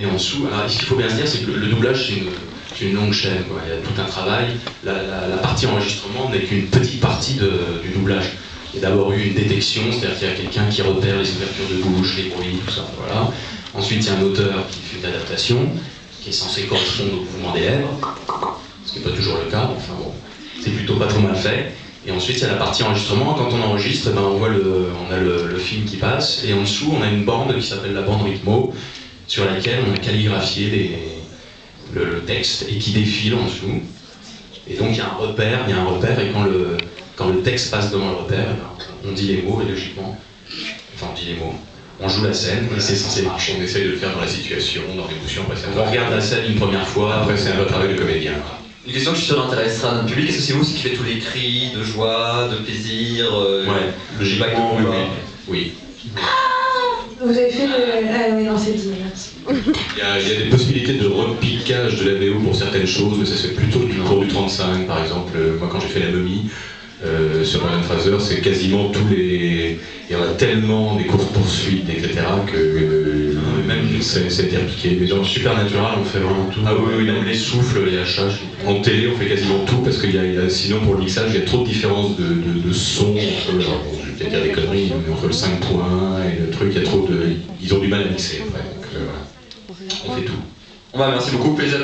et en dessous, alors ce qu'il faut bien se dire, c'est que le doublage, c'est une longue chaîne, quoi. Il y a tout un travail. La partie enregistrement n'est qu'une petite partie du doublage. Il y a d'abord eu une détection, c'est-à-dire qu'il y a quelqu'un qui repère les ouvertures de bouche, les bruits, tout ça, voilà. Ensuite, il y a un auteur qui fait de l'adaptation, qui est censé correspondre au mouvement des lèvres, ce qui n'est pas toujours le cas, enfin bon, c'est plutôt pas trop mal fait. Et ensuite, il y a la partie enregistrement. Quand on enregistre, ben, on a le film qui passe, et en dessous, on a une bande qui s'appelle la bande rythmo, sur laquelle on a calligraphié le texte et qui défile en dessous. Et donc, il y a un repère, et quand le texte passe devant le repère, ben, on dit les mots, et logiquement, enfin, on dit les mots. On joue la scène, et c'est censé marcher. On essaye de le faire dans la situation, dans l'émotion. On regarde la scène une première fois. Après, c'est un autre travail de comédien. Une question que je suis sûr intéressera notre public, est-ce que c'est vous qui faites tous les cris de joie, de plaisir Ouais, logiquement, oui. Vous avez fait le... Ah oui, non, c'est dit, merci. Il y a des possibilités de repiquage de la VO pour certaines choses, mais ça se fait plutôt du cours du 35, par exemple. Moi, quand j'ai fait la momie, sur Brian Fraser, c'est quasiment tous les... Il y en a tellement des courses-poursuites, etc., que même ça a été repiqué. Mais Dans Supernatural, on fait vraiment tout. Ah oui, même les souffles, les hachages. En télé, on fait quasiment tout, parce qu'il y a, sinon, pour le mixage, il y a trop de différences de son entre, genre, bon, je vais peut-être dire des conneries, mais entre le 5 points et le truc, il y a trop de... Ils ont du mal à mixer, en fait. Donc, voilà. On fait tout. Merci beaucoup, plaisir.